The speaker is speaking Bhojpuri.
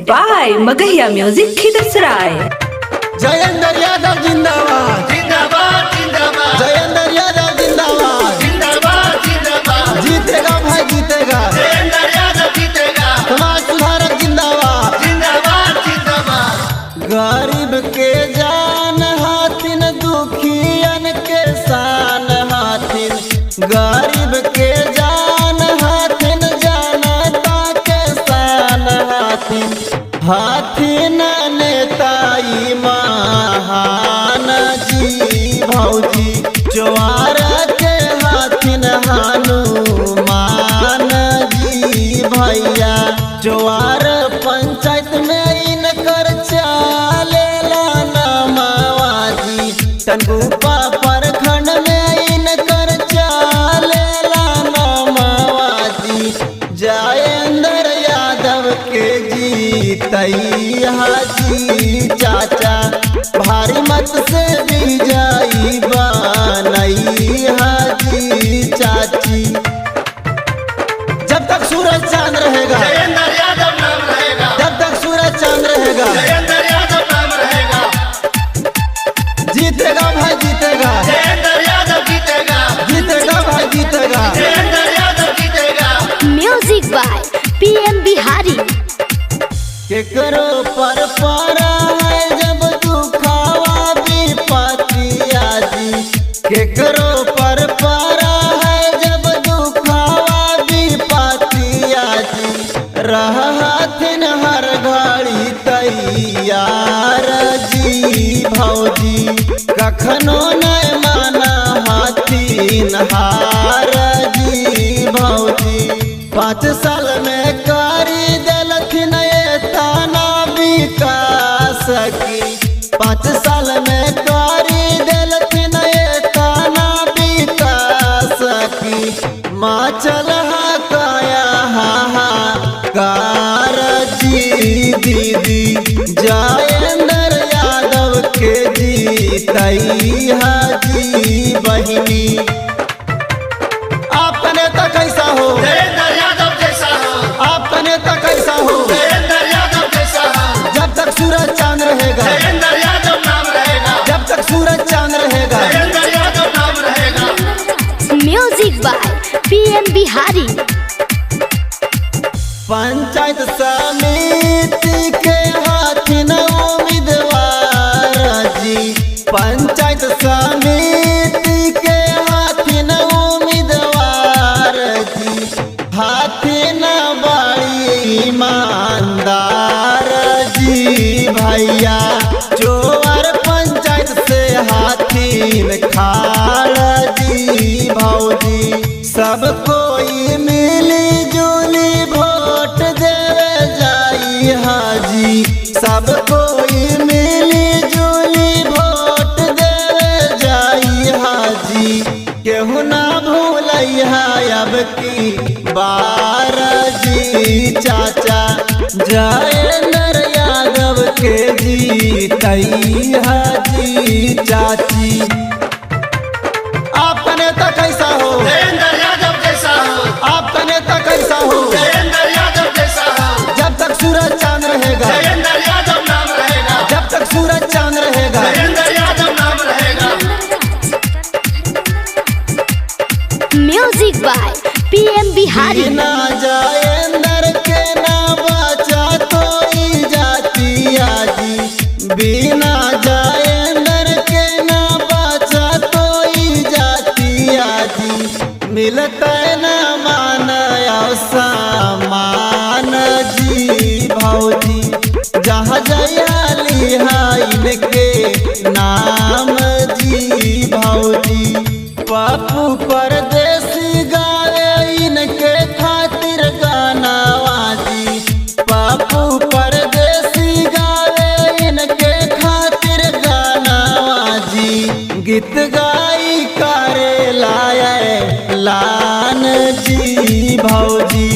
by Magahia Music Khidasrai. Jayendra Yadav जिंदाबाद जिंदाबाद जिंदाबाद जयेंद्र यादव जिंदाबाद जिंदाबाद जिंदाबाद जीतेगा भाई जीतेगा जयेंद्र यादव जीतेगा समाज सुधारक जिंदाबाद जिंदाबाद जिंदाबाद गरीब के जान हाथिन दुखियन के शान हाथिन गरीब के जान हाथिन जनता के शान हाथिन हाथिन नेताई महान जी भौजी ज्वार के हाथिन हनुमान जी भैया ज्वार पंचायत में इनकर चालेला नमावाजी टनगुपा प्रखंड में इनकर चालेला नमावाजी जयेंद्र यादव के जीतई हाजी चाचा भारी मत से विजयी बनई हाजी चाची जब तक सूरज चांद रहेगा जयेंद्र यादव नाम रहेगा जब तक सूरज चांद रहेगा जयेंद्र यादव नाम रहेगा जीतेगा भाई जीतेगा जयेंद्र यादव जीतेगा जीतेगा भाई जीतेगा जयेंद्र यादव जीतेगा म्यूजिक बाय PM बिहारी। केकरो पर पड़ा है जब दुखावा विपतिया जी केकरो पर पड़ा है जब दुखावा विपतिया जी रहथिन हर घड़ी तैयार जी भौजी कखनो नहीं माना हाथिन हार जी भौजी 5 साल में करी दिलथिन ताना विकास की 5 साल में करी दिलथिन ताना विकास की माँ चल काया हाहाकार जी दीदी जयेंद्र यादव के जीतई हाजी बहिनी आपका नेता कैसा हो जयेंद्र यादव जैसा हो आपका नेता कैसा हो जयेंद्र यादव जैसा हो जब तक सूरज चांद रहेगा जयेंद्र यादव नाम रहेगा जब तक सूरज चांद रहेगा जयेंद्र यादव नाम रहेगा music by PM Bihari. Panchayat समिति के हाथिन उम्मीदवार जी पंचायत समिति के हाथिन उम्मीदवार जी हाथिन बड़ी ईमानदार जी भैया जोर पंचायत से हाथिन खाड़ जी भौजी सब कोई मिली जुली वोट देवे जाई हाजी सब कोई मिली जुली वोट देवे जाई हाजी केहू ना भूलई अब की बार जी चाचा जयेंद्र यादव के जीतई हाजी चाची आपका नेता कैसा हो जयेंद्र यादव जैसा हो आपका नेता कैसा हो जयेंद्र यादव जैसा हो जब तक सूरज चांद रहेगा जयेंद्र यादव नाम रहेगा जब तक सूरज चांद रहेगा जयेंद्र यादव नाम रहेगा म्यूजिक बाय PM बिहारी। बिना जयेंद्र के ना बचा कोई जातिया जी बिना जयेंद्र के ना बचा कोई जातिया जी मिलता न मान सामान जी भौजी जहाँ जयाली है इनके नाम जी भौजी पप्पू परदेसी गावे इनके खातिर गानावा जी पप्पू परदेसी गावे इनके खातिर गानावा जी गीत गाई करे लाए लान जी भौजी